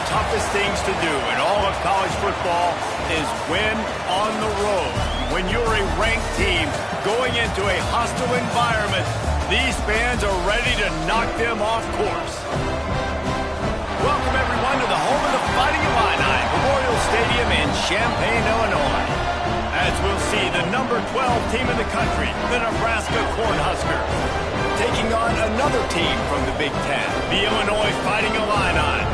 toughest things to do in all of college football is win on the road. When you're a ranked team going into a hostile environment, these fans are ready to knock them off course. Welcome, everyone, to the home of the Fighting Illini, Memorial Stadium in Champaign, Illinois. As we'll see, the number 12 team in the country, the Nebraska Cornhuskers, taking on another team from the Big Ten, the Illinois Fighting Illini.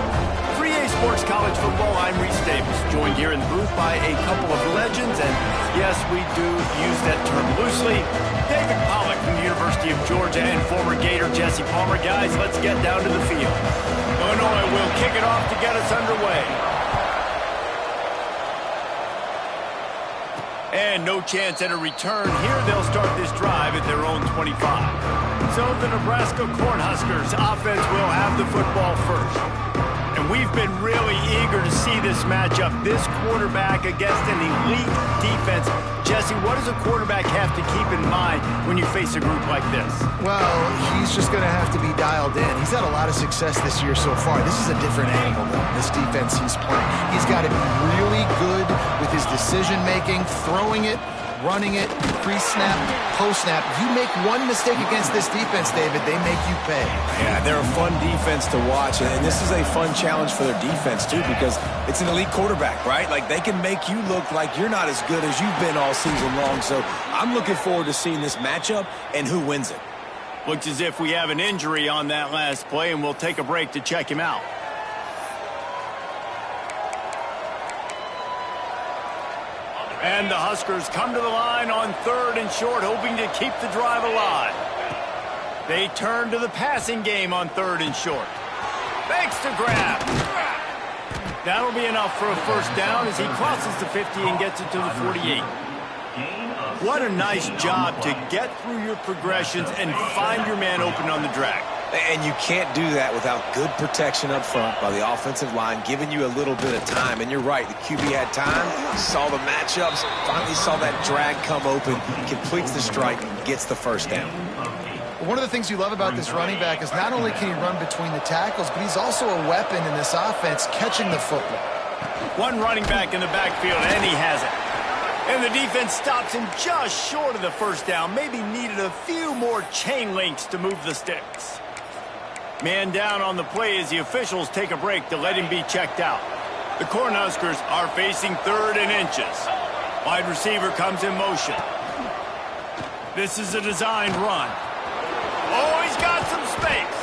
3A Sports College Football, I'm Reese Davis, joined here in the booth by a couple of legends, and yes, we do use that term loosely. David Pollack from the University of Georgia and former Gator Jesse Palmer. Guys, let's get down to the field. Illinois will kick it off to get us underway. And no chance at a return here. They'll start this drive at their own 25. So the Nebraska Cornhuskers offense will have the football first. And we've been really eager to see this matchup, this quarterback against an elite defense. Jesse, what does a quarterback have to keep in mind when you face a group like this? Well, he's just going to have to be dialed in. He's had a lot of success this year so far. This is a different animal, though, this defense he's playing. He's got to be really good with his decision-making, throwing it, running it, pre-snap, post-snap. You make one mistake against this defense, David, they make you pay. Yeah, they're a fun defense to watch, and this is a fun challenge for their defense, too, because it's an elite quarterback, right? Like, they can make you look like you're not as good as you've been all season long, so I'm looking forward to seeing this matchup and who wins it. Looks as if we have an injury on that last play, and we'll take a break to check him out. And the Huskers come to the line on 3rd and short, hoping to keep the drive alive. They turn to the passing game on 3rd and short. Fakes to grab. That'll be enough for a first down as he crosses the 50 and gets it to the 48. What a nice job to get through your progressions and find your man open on the drag. And you can't do that without good protection up front by the offensive line, giving you a little bit of time. And you're right, the QB had time, saw the matchups, finally saw that drag come open, completes the strike, gets the first down. One of the things you love about this running back is not only can he run between the tackles, but he's also a weapon in this offense, catching the football. One running back in the backfield, and he has it. And the defense stops him just short of the first down. Maybe needed a few more chain links to move the sticks. Man down on the play as the officials take a break to let him be checked out. The Cornhuskers are facing 3rd and inches. Wide receiver comes in motion. This is a designed run. Oh, he's got some space.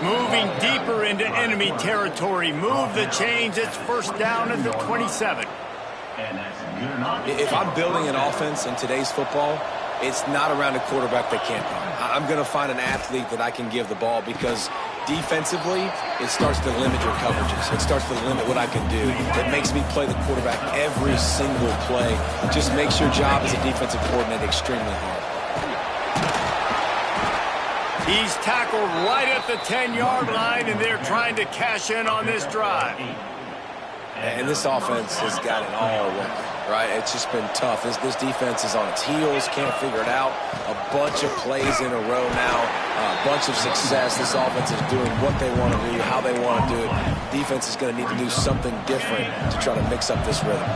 Moving deeper into enemy territory. Move the chains. It's first down at the 27. If I'm building an offense in today's football, it's not around a quarterback that can't run. I'm going to find an athlete that I can give the ball because defensively, it starts to limit your coverages. It starts to limit what I can do. It makes me play the quarterback every single play. It just makes your job as a defensive coordinator extremely hard. He's tackled right at the 10-yard line, and they're trying to cash in on this drive. And this offense has got it all working, right? It's just been tough. This defense is on its heels, can't figure it out. A bunch of plays in a row now, a bunch of success. This offense is doing what they want to do, how they want to do it. Defense is going to need to do something different to try to mix up this rhythm.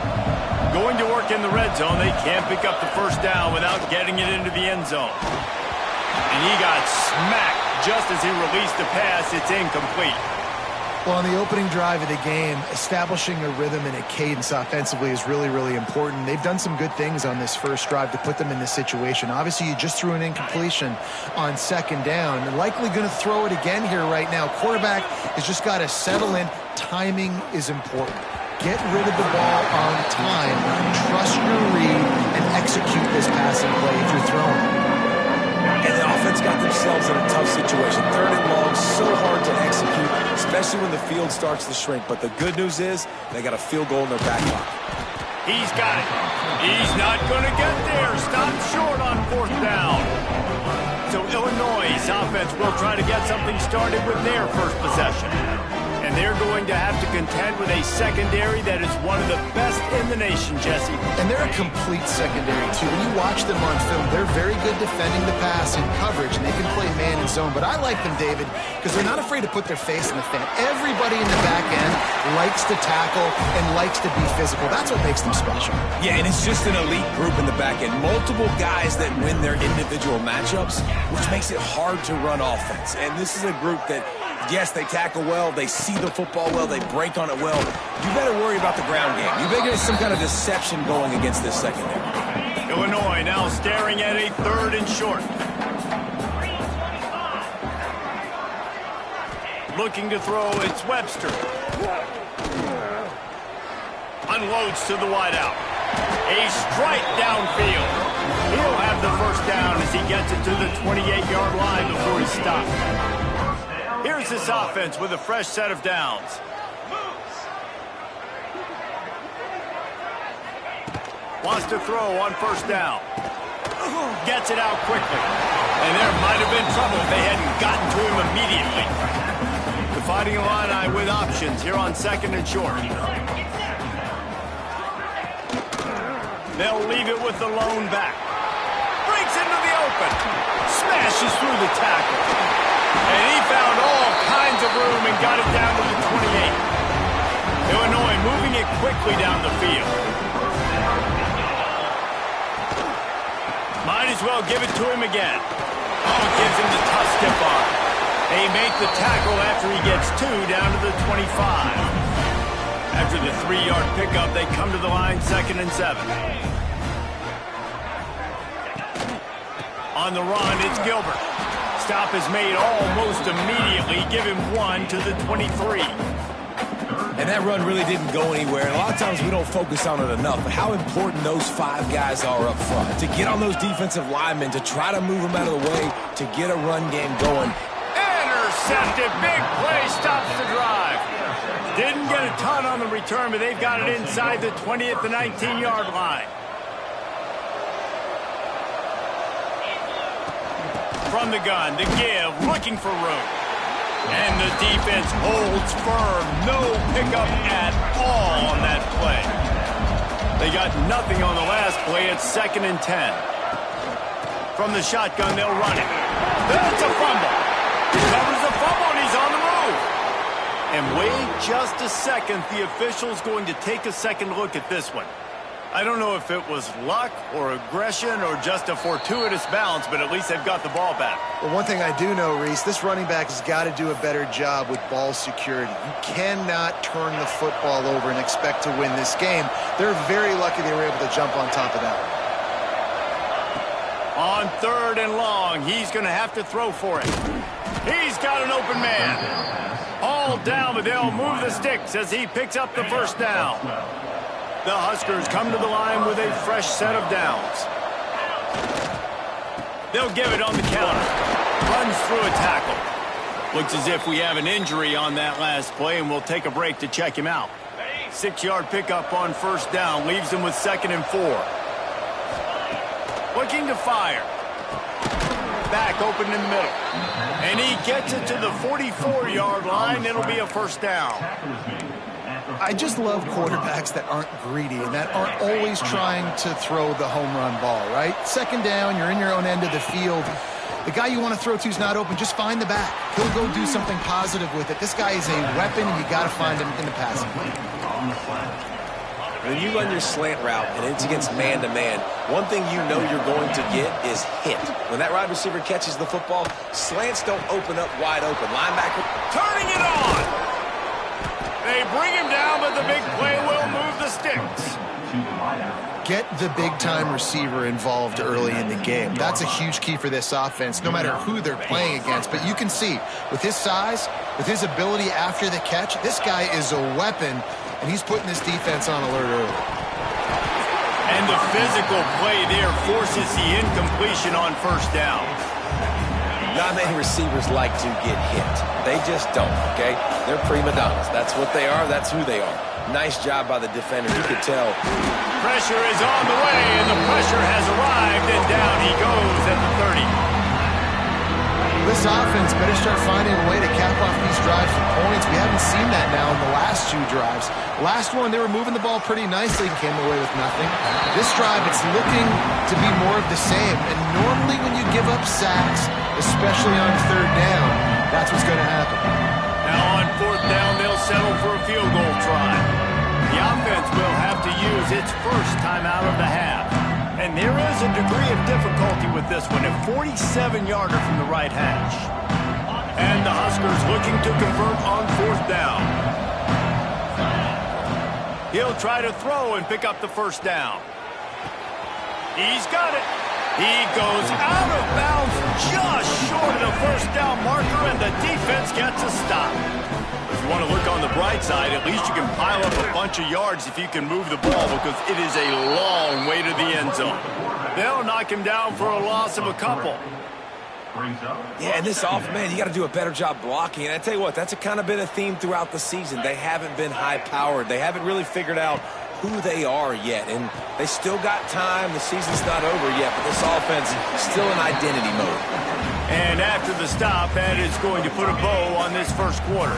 Going to work in the red zone. They can't pick up the first down without getting it into the end zone. And he got smacked just as he released the pass. It's incomplete. Well, on the opening drive of the game, establishing a rhythm and a cadence offensively is really, really important. They've done some good things on this first drive to put them in this situation. Obviously, you just threw an incompletion on 2nd down. They're likely going to throw it again here right now. Quarterback has just got to settle in. Timing is important. Get rid of the ball on time. Trust your read and execute this passing play if you're throwing. And the offense got themselves in a tough situation. 3rd and long, so hard to execute, especially when the field starts to shrink. But the good news is they got a field goal in their back pocket. He's got it. He's not going to get there. Stopped short on 4th down. So Illinois' offense will try to get something started with their first possession. And they're going to have to contend with a secondary that is one of the best in the nation, Jesse. And they're a complete secondary, too. When you watch them on film, they're very good defending the pass and coverage, and they can play man and zone. But I like them, David, because they're not afraid to put their face in the fan. Everybody in the back end likes to tackle and likes to be physical. That's what makes them special. Yeah, and it's just an elite group in the back end. Multiple guys that win their individual matchups, which makes it hard to run offense. And this is a group that, yes, they tackle well, they see the football well, they break on it well. You better worry about the ground game. You better get some kind of deception going against this secondary. Illinois now staring at a 3rd and short. Looking to throw, it's Webster. Unloads to the wideout. A strike downfield. He'll have the first down as he gets it to the 28-yard line before he stops. Here's this offense with a fresh set of downs. Wants to throw on first down. Gets it out quickly. And there might have been trouble if they hadn't gotten to him immediately. The Fighting Illini with options here on 2nd and short. They'll leave it with the lone back. Breaks into the open. Smashes through the tackle. And he found all kinds of room and got it down to the 28. Illinois moving it quickly down the field. Might as well give it to him again. Oh, gives him the tough stiff arm. They make the tackle after he gets 2 down to the 25. After the 3-yard pickup, they come to the line 2nd and 7. On the run, it's Gilbert. Stop is made almost immediately. Give him 1 to the 23. And that run really didn't go anywhere. And a lot of times we don't focus on it enough, but how important those 5 guys are up front. To get on those defensive linemen, to try to move them out of the way, to get a run game going. Intercepted. Big play stops the drive. Didn't get a ton on the return, but they've got it inside the 20 at the 19-yard line. From the gun, the give, looking for room. And the defense holds firm. No pickup at all on that play. They got nothing on the last play. It's 2nd and 10. From the shotgun, they'll run it. That's a fumble. He covers the fumble, and he's on the move. And wait just a second. The official's going to take a second look at this one. I don't know if it was luck or aggression or just a fortuitous bounce, but at least they've got the ball back. Well, one thing I do know, Reese, this running back has got to do a better job with ball security. You cannot turn the football over and expect to win this game. They're very lucky they were able to jump on top of that one. On 3rd and long, he's going to have to throw for it. He's got an open man. All down, but they'll move the sticks as he picks up the first down. The Huskers come to the line with a fresh set of downs. They'll give it on the counter. Runs through a tackle. Looks as if we have an injury on that last play, and we'll take a break to check him out. 6-yard pickup on first down. Leaves him with 2nd and 4. Looking to fire. Back open in the middle. And he gets it to the 44-yard line. It'll be a first down. I just love quarterbacks that aren't greedy and that aren't always trying to throw the home run ball, right? 2nd down, you're in your own end of the field. The guy you want to throw to is not open. Just find the back. He'll go do something positive with it. This guy is a weapon, and you got to find him in the passing game. When you run your slant route and it's against man-to-man, one thing you know you're going to get is hit. When that wide receiver catches the football, slants don't open up wide open. Linebacker turning it on. They bring him down, but the big play will move the sticks. Get the big-time receiver involved early in the game. That's a huge key for this offense, no matter who they're playing against. But you can see, with his size, with his ability after the catch, this guy is a weapon, and he's putting this defense on alert early. And the physical play there forces the incompletion on first down. Not many receivers like to get hit. They just don't, okay? They're prima donnas. That's what they are. That's who they are. Nice job by the defender. You could tell. Pressure is on the way, and the pressure has arrived, and down he goes at the 30. this offense better start finding a way to cap off these drives with points. We haven't seen that now in the last 2 drives. Last one, they were moving the ball pretty nicely and came away with nothing. This drive, it's looking to be more of the same. And normally when you give up sacks, especially on 3rd down, that's what's going to happen. Now on 4th down, they'll settle for a field goal try. The offense will have to use its first timeout of the half. And there is a degree of difficulty with this one, a 47-yarder from the right hash. And the Huskers looking to convert on 4th down. He'll try to throw and pick up the first down. He's got it. He goes out of bounds just short of the first down marker, and the defense gets a stop. If you want to look on the bright side, at least you can pile up a bunch of yards if you can move the ball, because it is a long way to the end zone. They'll knock him down for a loss of a couple. Yeah, and this offense, man, you got to do a better job blocking. And I tell you what, that's kind of been a theme throughout the season. They haven't been high-powered. They haven't really figured out who they are yet, and they still got time. The season's not over yet, but this offense is still in identity mode. And after the stop, that is going to put a bow on this first quarter.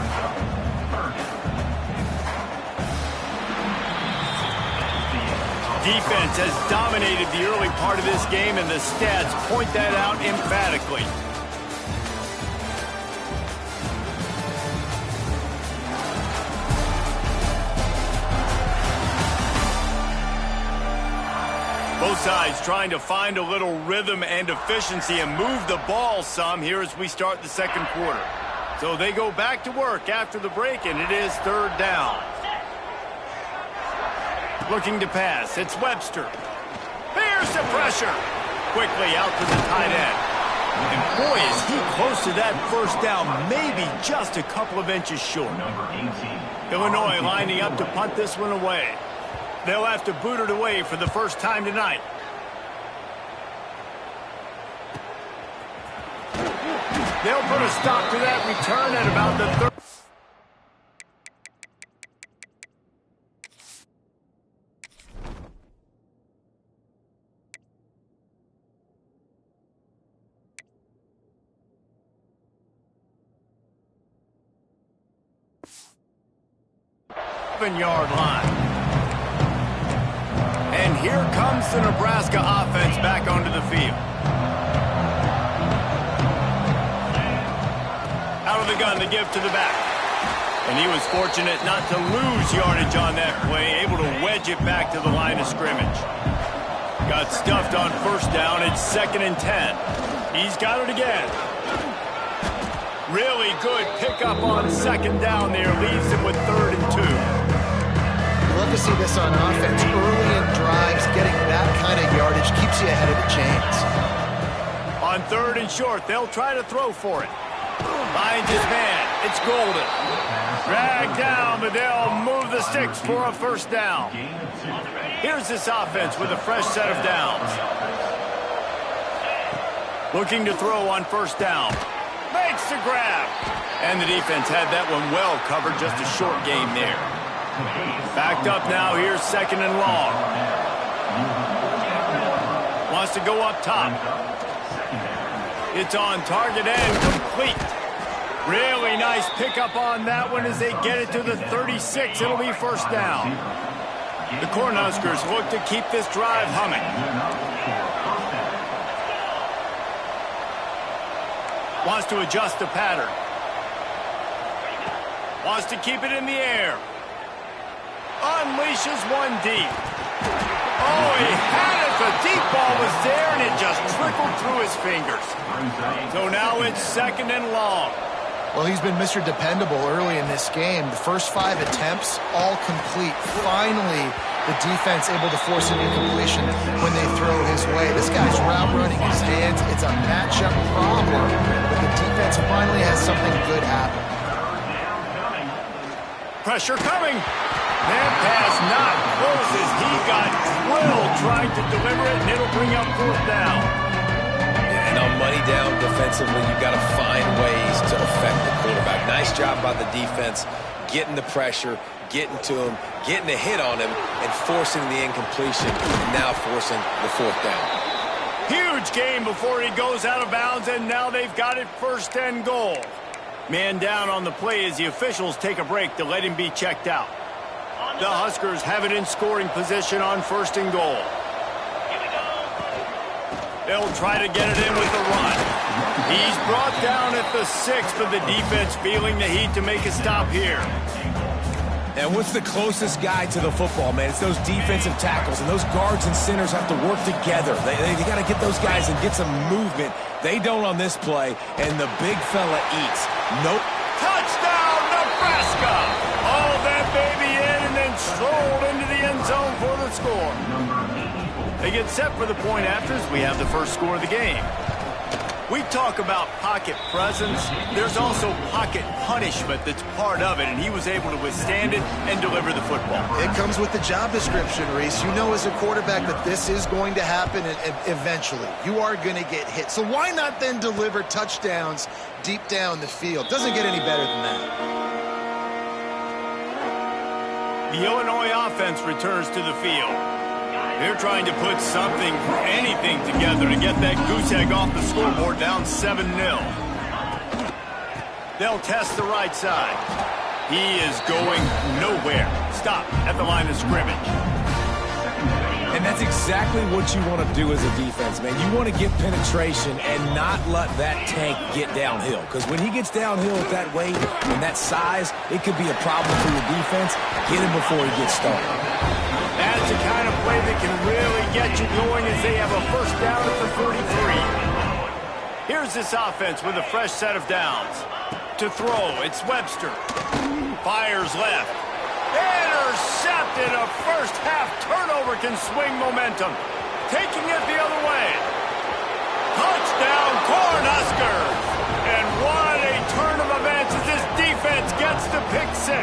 Defense has dominated the early part of this game, and the stats point that out emphatically. Both sides trying to find a little rhythm and efficiency and move the ball some here as we start the second quarter. So they go back to work after the break, and it is 3rd down. Looking to pass. It's Webster. Here's the pressure. Quickly out to the tight end. And boy, is he close to that first down, maybe just a couple of inches short. Illinois lining up to punt this one away. They'll have to boot it away for the first time tonight. They'll put a stop to that return at about the 30. Yard line. And here comes the Nebraska offense back onto the field. Out of the gun to give to the back. And he was fortunate not to lose yardage on that play, able to wedge it back to the line of scrimmage. Got stuffed on first down. It's 2nd and 10. He's got it again. Really good pickup on 2nd down there. Leaves him with 3rd and 2. Love to see this on offense. Early in drives, getting that kind of yardage keeps you ahead of the chains. On 3rd and short, they'll try to throw for it. Finds his man. It's Golden. Dragged down, but they'll move the sticks for a first down. Here's this offense with a fresh set of downs. Looking to throw on first down. Makes the grab. And the defense had that one well covered. Just a short game there. Backed up now. Here's 2nd and long. Wants to go up top. It's on target and complete. Really nice pickup on that one as they get it to the 36. It'll be first down. The Cornhuskers look to keep this drive humming. Wants to adjust the pattern. Wants to keep it in the air. Unleashes one deep. Oh, he had it. The deep ball was there, and it just trickled through his fingers. So now it's 2nd and long. Well, he's been Mr. Dependable early in this game. The first 5 attempts, all complete. Finally, the defense able to force an incompletion when they throw his way. This guy's route running his hands. It's a matchup problem, but the defense finally has something good happen. Pressure coming. That pass not close as he got drilled trying to deliver it, and it'll bring up 4th down. And on money down defensively, you've got to find ways to affect the quarterback. Nice job by the defense, getting the pressure, getting to him, getting a hit on him, and forcing the incompletion, and now forcing the 4th down. Huge gain before he goes out of bounds, and now they've got it 1st and goal. Man down on the play as the officials take a break to let him be checked out. The Huskers have it in scoring position on 1st and goal. They'll try to get it in with the run. He's brought down at the 6, but the defense feeling the heat to make a stop here. And what's the closest guy to the football, man? It's those defensive tackles, and those guards and centers have to work together. They got to get those guys and get some movement. They don't on this play, and the big fella eats. Nope. Touchdown, Nebraska! All that baby in and then strolled into the end zone for the score. They get set for the point afters. We have the first score of the game. We talk about pocket presence. There's also pocket punishment that's part of it, and he was able to withstand it and deliver the football. It comes with the job description, Reese. You know as a quarterback that this is going to happen eventually. You are going to get hit. So why not then deliver touchdowns deep down the field? Doesn't get any better than that. The Illinois offense returns to the field. They're trying to put something, anything together to get that goose egg off the scoreboard down 7-0. They'll test the right side. He is going nowhere. Stop at the line of scrimmage. And that's exactly what you want to do as a defense, man. You want to get penetration and not let that tank get downhill. Because when he gets downhill at that weight and that size, it could be a problem for your defense. Get him before he gets started. That's the kind of play that can really get you going as they have a 1st down at the 43. Here's this offense with a fresh set of downs. To throw, it's Webster. Fires left. Intercepted. A first-half turnover can swing momentum. Taking it the other way. Touchdown, Cornhuskers. And what a turn of events as this defense gets to pick 6.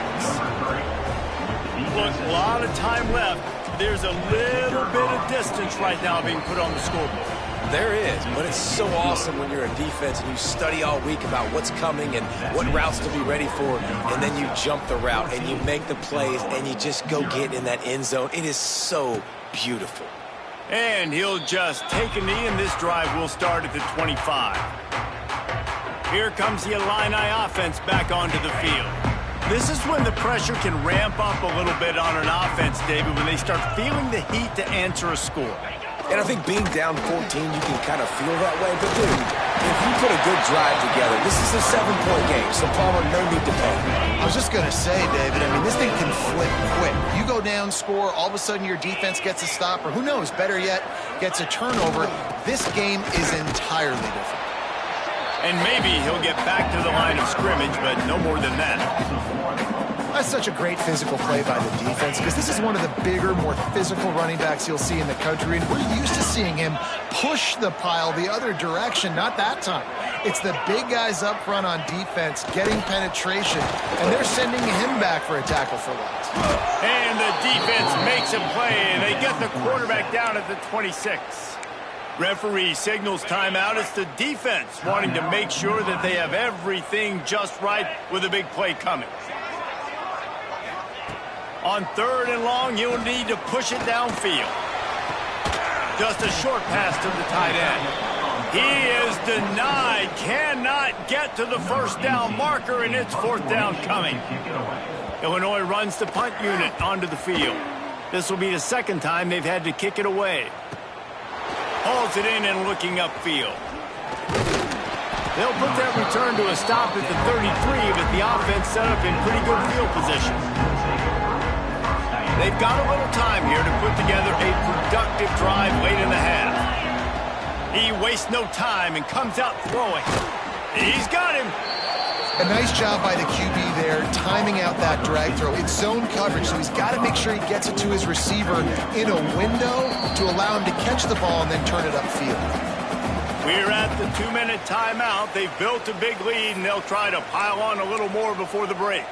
Look, a lot of time left. There's a little bit of distance right now being put on the scoreboard. There is, but it's so awesome when you're a defense and you study all week about what's coming and what routes to be ready for, and then you jump the route and you make the plays and you just go get in that end zone. It is so beautiful. And he'll just take a knee, and this drive will start at the 25. Here comes the Illini offense back onto the field. This is when the pressure can ramp up a little bit on an offense, David, when they start feeling the heat to answer a score. And I think being down 14, you can kind of feel that way. But, dude, if you put a good drive together, this is a 7-point game, so Palmer, no need to panic. I was just going to say, David, I mean, this thing can flip quick. You go down, score, all of a sudden your defense gets a stop, or who knows, better yet, gets a turnover. This game is entirely different. And maybe he'll get back to the line of scrimmage, but no more than that. That's such a great physical play by the defense because this is one of the bigger, more physical running backs you'll see in the country, and we're used to seeing him push the pile the other direction. Not that time. It's the big guys up front on defense getting penetration, and they're sending him back for a tackle for loss. And the defense makes a play, and they get the quarterback down at the 26. Referee signals timeout. It's the defense wanting to make sure that they have everything just right with a big play coming. On 3rd and long, you'll need to push it downfield. Just a short pass to the tight end. He is denied. Cannot get to the 1st down marker, and it's 4th down coming. Illinois runs the punt unit onto the field. This will be the 2nd time they've had to kick it away. Hauls it in and looking upfield. They'll put that return to a stop at the 33, but the offense set up in pretty good field position. They've got a little time here to put together a productive drive late in the half. He wastes no time and comes out throwing. He's got him. A nice job by the QB there, timing out that drag throw. It's zone coverage, so he's got to make sure he gets it to his receiver in a window to allow him to catch the ball and then turn it upfield. We're at the 2-minute timeout. They've built a big lead, and they'll try to pile on a little more before the break.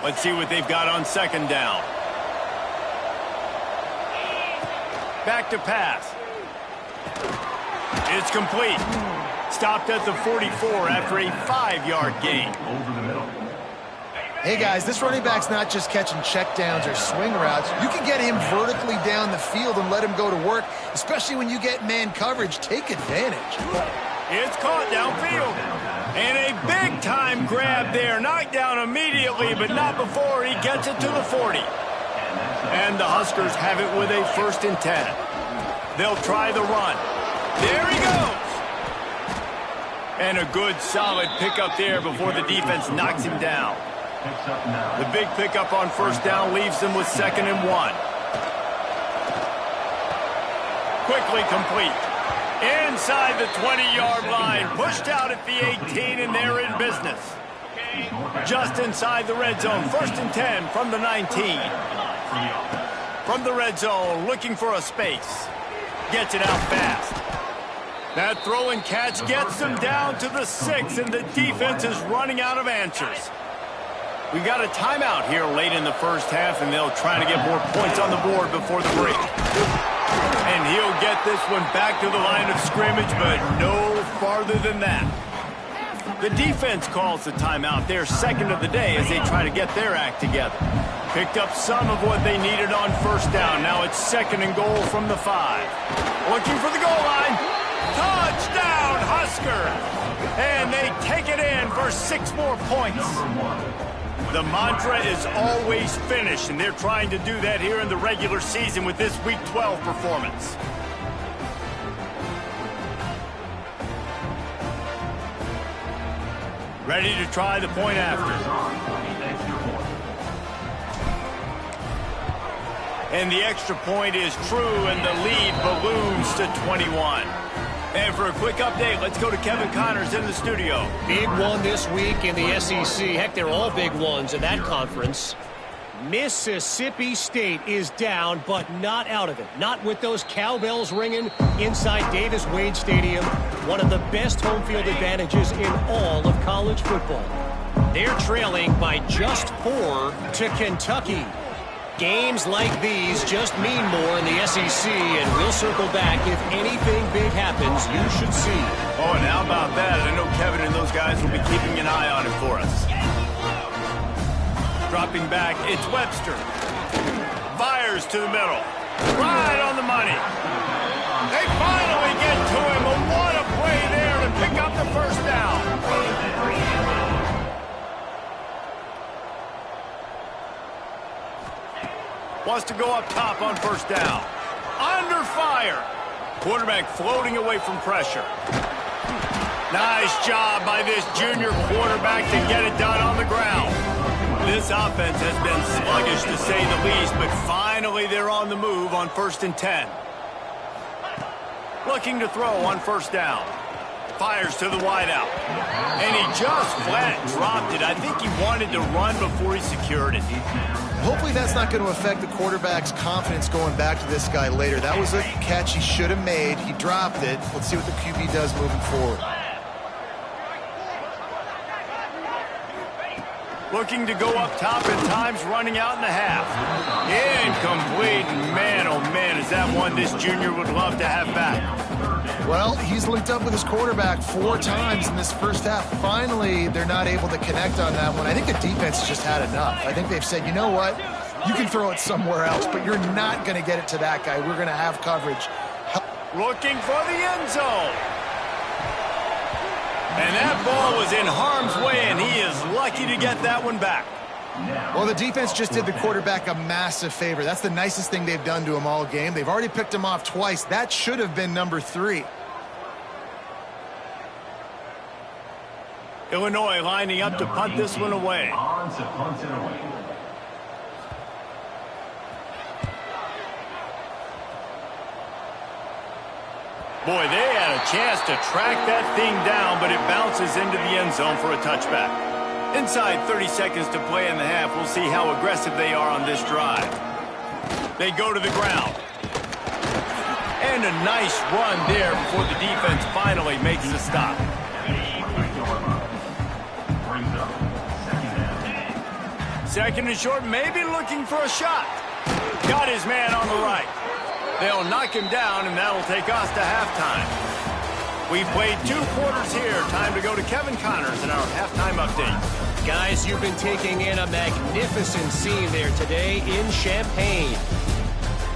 Let's see what they've got on 2nd down. Back to pass. It's complete. Stopped at the 44 after a 5-yard gain. Hey, guys, this running back's not just catching checkdowns or swing routes. You can get him vertically down the field and let him go to work, especially when you get man coverage. Take advantage. It's caught downfield. And a big-time grab there. Knocked down immediately, but not before he gets it to the 40. And the Huskers have it with a 1st and 10. They'll try the run. There he goes. And a good, solid pickup there before the defense knocks him down. The big pickup on 1st down leaves them with 2nd and 1. Quickly complete. Inside the 20-yard line. Pushed out at the 18, and they're in business. Just inside the red zone. 1st and 10 from the 19. From the red zone, looking for a space. Gets it out fast. That throw and catch gets them down to the 6, and the defense is running out of answers. We got a timeout here late in the 1st half, and they'll try to get more points on the board before the break. And he'll get this one back to the line of scrimmage, but no farther than that. The defense calls the timeout, their 2nd of the day, as they try to get their act together. Picked up some of what they needed on 1st down. Now it's 2nd and goal from the 5. Looking for the goal line. Touchdown, Huskers! And they take it in for 6 more points. The mantra is always finish, and they're trying to do that here in the regular season with this Week 12 performance. Ready to try the point after. And the extra point is true, and the lead balloons to 21. And for a quick update, let's go to Kevin Connors in the studio. Big one this week in the SEC. Heck, they're all big ones in that conference. Mississippi State is down, but not out of it. Not with those cowbells ringing inside Davis-Wade Stadium. One of the best home field advantages in all of college football. They're trailing by just 4 to Kentucky. Games like these just mean more in the SEC, and we'll circle back. If anything big happens, you should see. Oh, and how about that? I know Kevin and those guys will be keeping an eye on it for us. Dropping back, it's Webster. Fires to the middle. Right on the money. They finally get to him, but what a play there to pick up the 1st down. Wants to go up top on 1st down. Under fire. Quarterback floating away from pressure. Nice job by this junior quarterback to get it done on the ground. This offense has been sluggish to say the least, but finally they're on the move on 1st and 10. Looking to throw on 1st down. Fires to the wideout. And he just flat dropped it. I think he wanted to run before he secured it. Hopefully that's not going to affect the quarterback's confidence going back to this guy later. That was a catch he should have made. He dropped it. Let's see what the QB does moving forward. Looking to go up top at times, running out in the half. Incomplete. Man, oh man, is that one this junior would love to have back. Well, he's linked up with his quarterback 4 times in this 1st half. Finally, they're not able to connect on that one. I think the defense has just had enough. I think they've said, you know what? You can throw it somewhere else, but you're not going to get it to that guy. We're going to have coverage. Looking for the end zone. And that ball was in harm's way, and he is lucky to get that one back. Well, the defense just did the quarterback a massive favor. That's the nicest thing they've done to him all game. They've already picked him off twice. That should have been number 3. Illinois lining up to punt this one away. Boy, they had a chance to track that thing down, but it bounces into the end zone for a touchback. Inside 30 seconds to play in the half. We'll see how aggressive they are on this drive. They go to the ground. And a nice run there before the defense finally makes the stop. Second and short, maybe looking for a shot. Got his man on the right. They'll knock him down, and that'll take us to halftime. We've played 2 quarters here. Time to go to Kevin Connors in our halftime update. Guys, you've been taking in a magnificent scene there today in Champaign.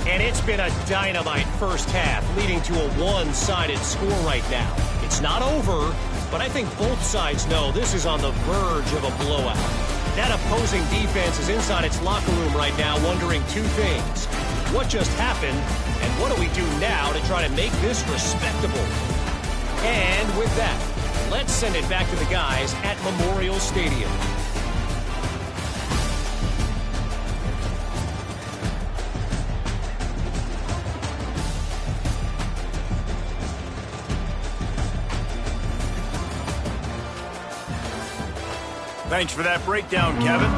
And it's been a dynamite first half, leading to a one-sided score right now. It's not over, but I think both sides know this is on the verge of a blowout. That opposing defense is inside its locker room right now wondering two things. What just happened, and what do we do now to try to make this respectable? And with that, let's send it back to the guys at Memorial Stadium. Thanks for that breakdown, Kevin.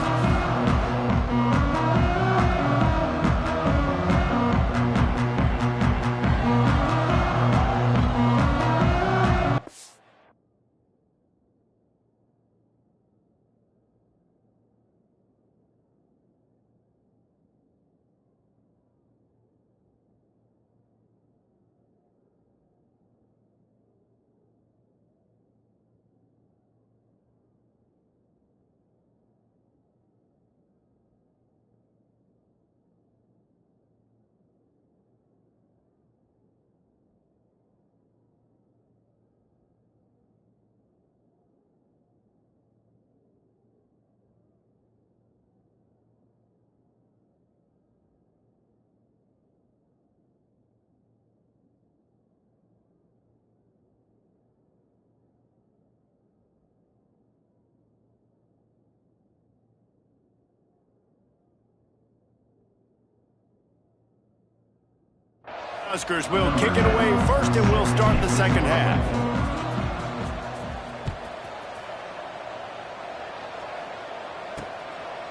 Huskers will kick it away first, and we'll start the second half.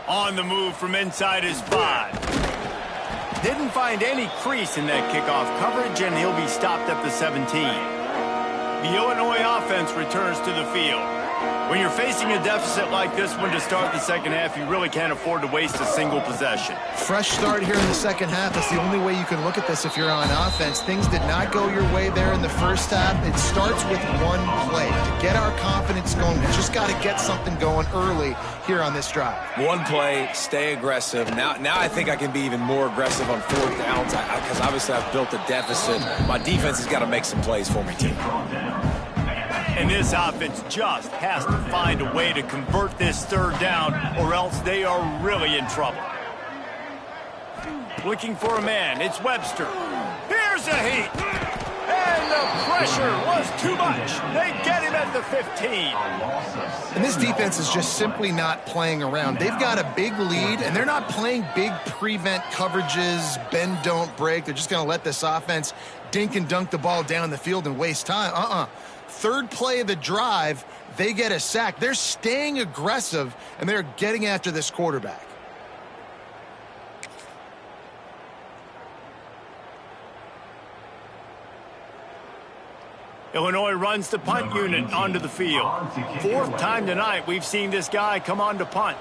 On the move from inside his 5. Didn't find any crease in that kickoff coverage, and he'll be stopped at the 17. The Illinois offense returns to the field. When you're facing a deficit like this one to start the second half, you really can't afford to waste a single possession. Fresh start here in the second half. That's the only way you can look at this if you're on offense. Things did not go your way there in the first half. It starts with one play. To get our confidence going, we just got to get something going early here on this drive. One play, stay aggressive. Now I think I can be even more aggressive on fourth downs because obviously I've built a deficit. My defense has got to make some plays for me, team. And this offense just has to find a way to convert this third down, or else they are really in trouble. Looking for a man, it's Webster. Here's a heat. And the pressure was too much. They get him at the 15. And this defense is just simply not playing around. They've got a big lead, and they're not playing big prevent coverages, bend, don't break. They're just going to let this offense dink and dunk the ball down the field and waste time. Third play of the drive, they get a sack. They're staying aggressive, and they're getting after this quarterback. Illinois runs the punt unit onto the field. Fourth time tonight we've seen this guy come on to punt.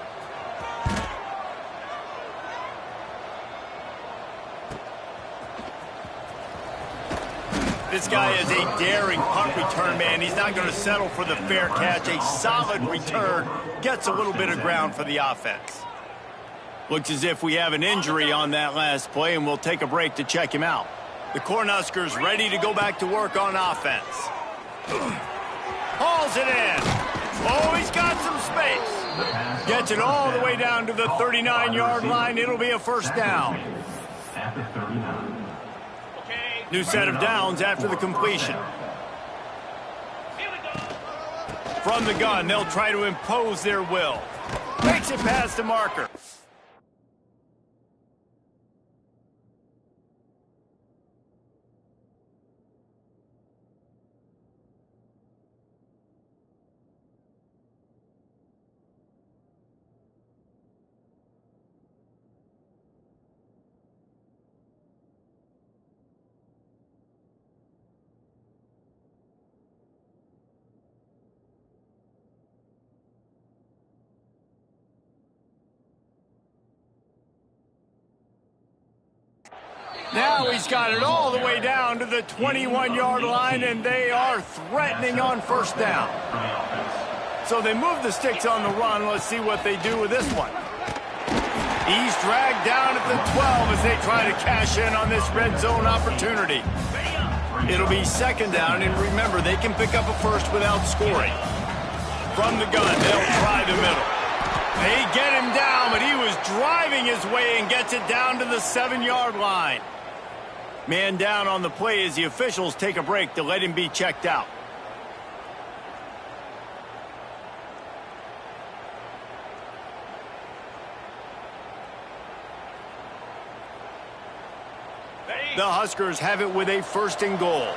This guy is a daring punt return man. He's not going to settle for the fair catch. A solid return. Gets a little bit of ground for the offense. Looks as if we have an injury on that last play, and we'll take a break to check him out. The Cornhuskers ready to go back to work on offense. Hauls it in. Oh, he's got some space. Gets it all the way down to the 39-yard line. It'll be a first down. At the 39. New set of downs after the completion. From the gun, they'll try to impose their will. Makes it past the marker. Now he's got it all the way down to the 21-yard line, and they are threatening on first down. So they move the sticks on the run. Let's see what they do with this one. He's dragged down at the 12 as they try to cash in on this red zone opportunity. It'll be second down, and remember, they can pick up a first without scoring. From the gun, they'll try the middle. They get him down, but he was driving his way and gets it down to the 7-yard line. Man down on the play as the officials take a break to let him be checked out. The Huskers have it with a 1st and goal.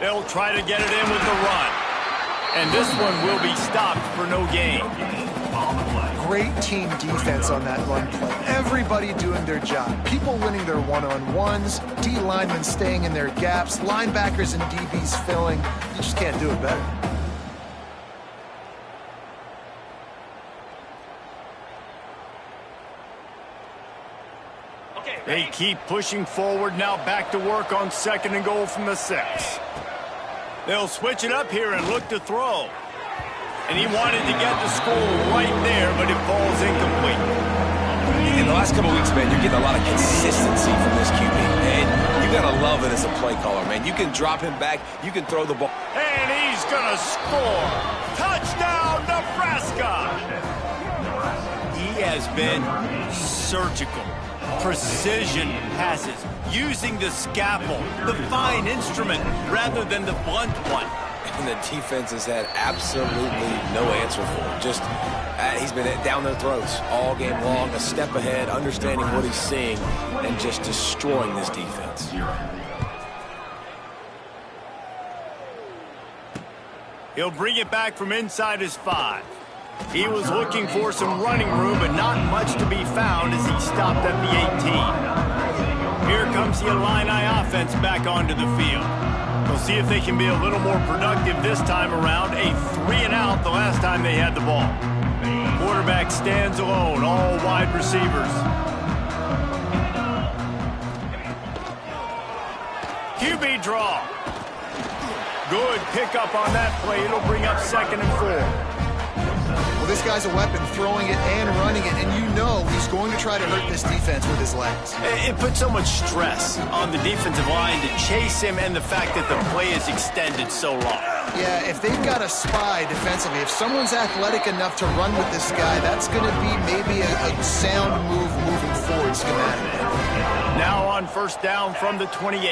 They'll try to get it in with the run. And this one will be stopped for no gain. Great team defense on that run play. Everybody doing their job. People winning their one-on-ones, D linemen staying in their gaps, linebackers and DBs filling. You just can't do it better. They keep pushing forward, now back to work on 2nd and goal from the 6. They'll switch it up here and look to throw. And he wanted to get the score right there, but it falls incomplete. In the last couple of weeks, man, you're getting a lot of consistency from this QB. And you got to love it as a play caller, man. You can drop him back. You can throw the ball. And he's going to score. Touchdown, Nebraska. He has been surgical. Precision passes, using the scalpel, the fine instrument, rather than the blunt one. And the defense has had absolutely no answer for him. Just, he's been down their throats all game long, a step ahead, understanding what he's seeing, and just destroying this defense. He'll bring it back from inside his 5. He was looking for some running room, but not much to be found as he stopped at the 18. Here comes the Illini offense back onto the field. We'll see if they can be a little more productive this time around. A 3-and-out the last time they had the ball. Quarterback stands alone, all wide receivers. QB draw. Good pickup on that play. It'll bring up 2nd and 4. This guy's a weapon, throwing it and running it, and you know he's going to try to hurt this defense with his legs. It puts so much stress on the defensive line to chase him, and the fact that the play is extended so long. Yeah, if they've got a spy defensively, if someone's athletic enough to run with this guy, that's going to be maybe a sound move moving forward schematically. Now on 1st down from the 28.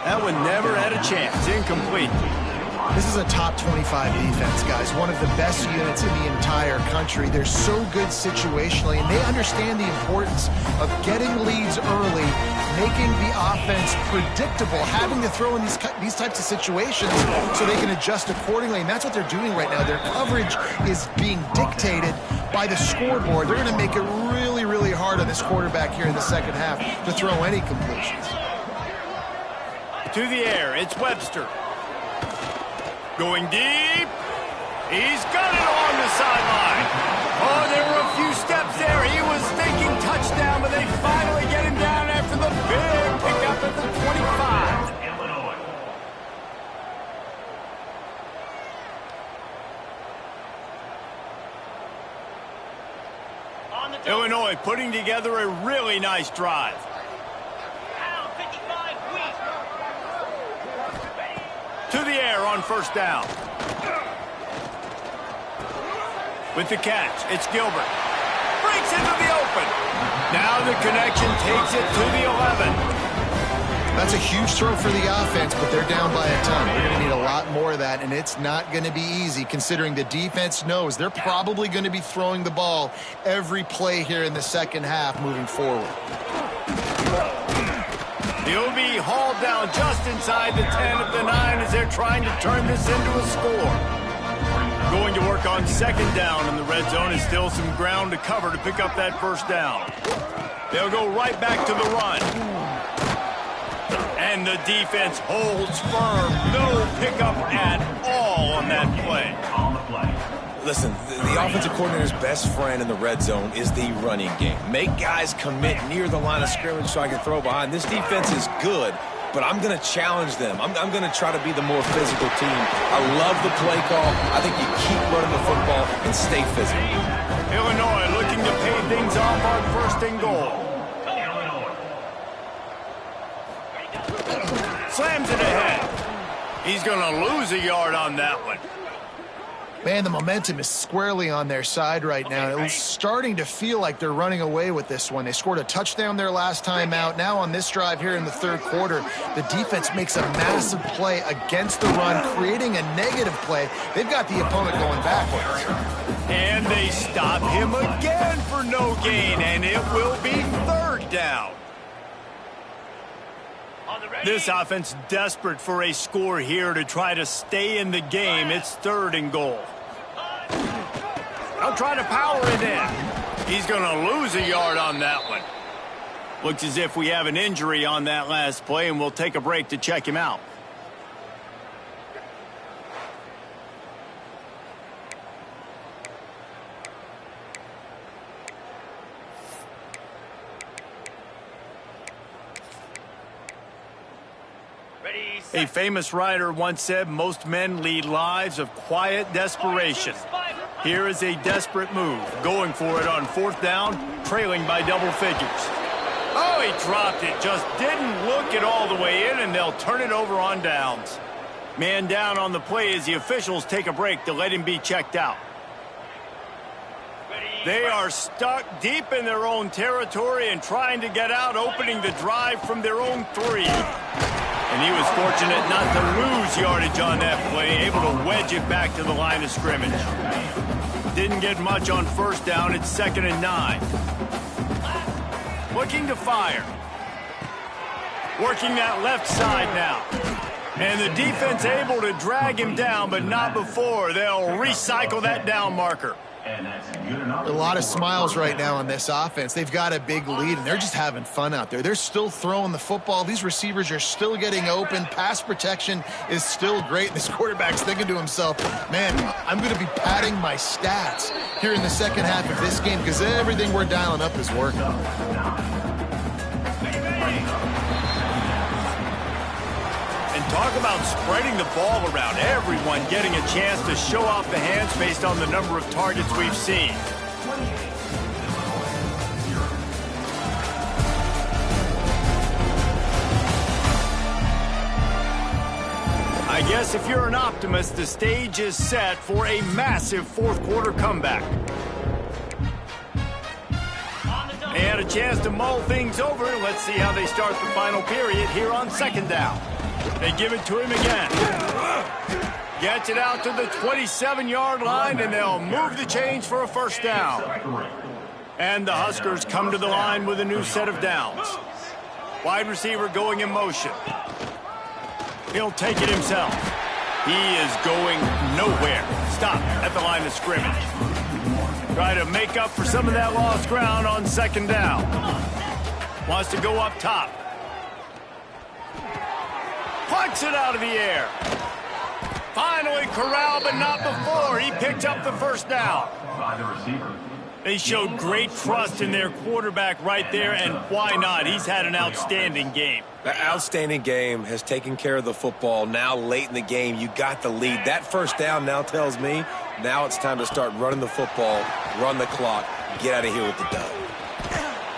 That one never had a chance. Incomplete. This is a top 25 defense, guys. One of the best units in the entire country. They're so good situationally, and they understand the importance of getting leads early, making the offense predictable, having to throw in these types of situations so they can adjust accordingly, and that's what they're doing right now. Their coverage is being dictated by the scoreboard. They're going to make it really, really hard on this quarterback here in the 2nd half to throw any completions. To the air, it's Webster. Going deep. He's got it along the sideline. Oh, there were a few steps there. He was thinking touchdown, but they finally get him down after the big pickup at the 25. Illinois putting together a really nice drive. To the air on 1st down. With the catch, it's Gilbert. Breaks into the open. Now the connection takes it to the 11. That's a huge throw for the offense, but they're down by a ton. They're going to need a lot more of that, and it's not going to be easy considering the defense knows they're probably going to be throwing the ball every play here in the 2nd half moving forward. He'll be hauled down just inside the 10 at the 9 as they're trying to turn this into a score. Going to work on 2nd down in the red zone, and still some ground to cover to pick up that 1st down. They'll go right back to the run. And the defense holds firm. No pickup at all on that play. Listen, the offensive coordinator's best friend in the red zone is the running game. Make guys commit near the line of scrimmage so I can throw behind. This defense is good but I'm going to challenge them. I'm going to try to be the more physical team. I love the play call. I think you keep running the football and stay physical. Illinois looking to pay things off on 1st and goal. Slams it ahead. He's going to lose a yard on that one. Man, the momentum is squarely on their side right now. It's starting to feel like they're running away with this one. They scored a touchdown their last time out. Now on this drive here in the 3rd quarter, the defense makes a massive play against the run, creating a negative play. They've got the opponent going backwards. And they stop him again for no gain, and it will be 3rd down. This offense desperate for a score here to try to stay in the game. It's 3rd and goal. They'll try to power it in. He's going to lose a yard on that one. Looks as if we have an injury on that last play, and we'll take a break to check him out. A famous writer once said, most men lead lives of quiet desperation. Here is a desperate move, going for it on 4th down, trailing by double figures. Oh, he dropped it, just didn't look it all the way in, and they'll turn it over on downs. Man down on the play as the officials take a break to let him be checked out. They are stuck deep in their own territory and trying to get out, opening the drive from their own 3. And he was fortunate not to lose yardage on that play, able to wedge it back to the line of scrimmage. Didn't get much on 1st down. It's 2nd and 9. Looking to fire. Working that left side now. And the defense able to drag him down, but not before. They'll recycle that down marker. A lot of smiles right now on this offense. They've got a big lead, and they're just having fun out there. They're still throwing the football. These receivers are still getting open. Pass protection is still great. This quarterback's thinking to himself, man, I'm going to be padding my stats here in the 2nd half of this game because everything we're dialing up is working. Talk about spreading the ball around. Everyone getting a chance to show off the hands based on the number of targets we've seen. I guess if you're an optimist, the stage is set for a massive 4th quarter comeback. They had a chance to mull things over. Let's see how they start the final period here on 2nd down. They give it to him again. Gets it out to the 27-yard line, and they'll move the chains for a 1st down. And the Huskers come to the line with a new set of downs. Wide receiver going in motion. He'll take it himself. He is going nowhere. Stop at the line of scrimmage. Try to make up for some of that lost ground on 2nd down. Wants to go up top. Plucks it out of the air. Finally corralled, but not before. He picked up the 1st down. They showed great trust in their quarterback right there, and why not? He's had an outstanding game. The outstanding game has taken care of the football. Now late in the game, you got the lead. That 1st down now tells me now it's time to start running the football, run the clock, get out of here with the dub.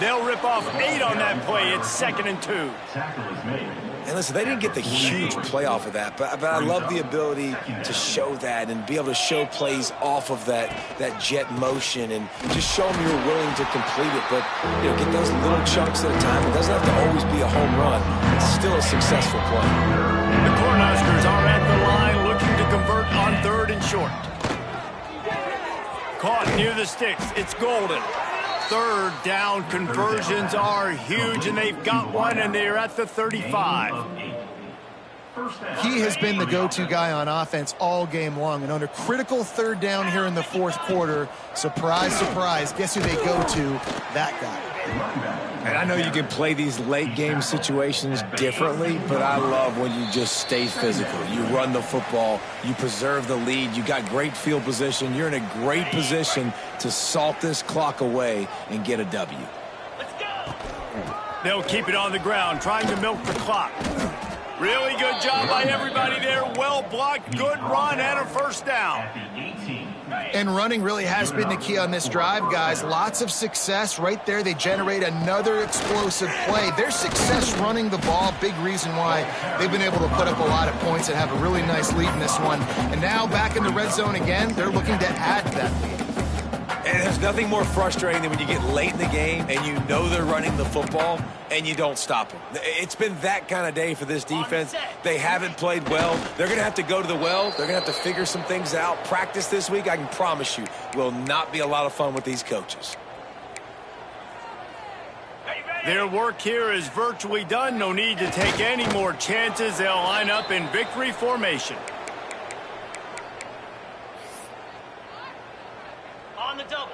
They'll rip off 8 on that play. It's 2nd and 2. And listen, they didn't get the huge play off of that, but I love the ability to show that and be able to show plays off of that jet motion and just show them you're willing to complete it. But, you know, get those little chunks at a time. It doesn't have to always be a home run. It's still a successful play. The Cornhuskers are at the line looking to convert on 3rd and short. Caught near the sticks. It's Golden. 3rd down conversions are huge, and they've got one, and they're at the 35. He has been the go-to guy on offense all game long, and under critical 3rd down here in the 4th quarter, surprise, surprise, guess who they go to? That guy. And I know you can play these late game situations differently, but I love when you just stay physical. You run the football, you preserve the lead, you got great field position, you're in a great position to salt this clock away and get a W. They'll keep it on the ground, trying to milk the clock. Really good job by everybody there. Well blocked, good run, and a first down. And running really has been the key on this drive, guys. Lots of success right there. They generate another explosive play. Their success running the ball, big reason why they've been able to put up a lot of points and have a really nice lead in this one. And now back in the red zone again, they're looking to add to that lead. And there's nothing more frustrating than when you get late in the game and you know they're running the football and you don't stop them. It's been that kind of day for this defense. They haven't played well. They're going to have to go to the well. They're going to have to figure some things out. Practice this week, I can promise you, will not be a lot of fun with these coaches. Their work here is virtually done. No need to take any more chances. They'll line up in victory formation. On the double.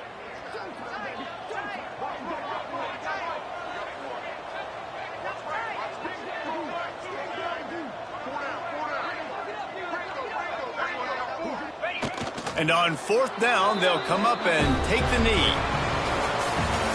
And on fourth down, they'll come up and take the knee.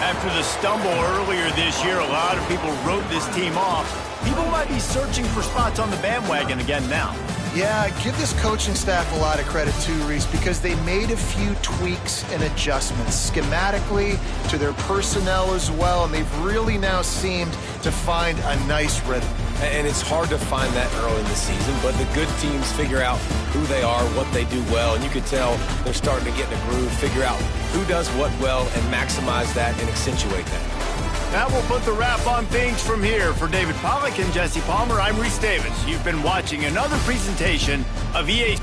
After the stumble earlier this year, a lot of people wrote this team off. People might be searching for spots on the bandwagon again now. Yeah, give this coaching staff a lot of credit too, Reese, because they made a few tweaks and adjustments schematically to their personnel as well, and they've really now seemed to find a nice rhythm. And it's hard to find that early in the season, but the good teams figure out who they are, what they do well, and you can tell they're starting to get in a groove, figure out who does what well, and maximize that and accentuate that. That will put the wrap on things from here. For David Pollack and Jesse Palmer, I'm Reese Davis. You've been watching another presentation of EA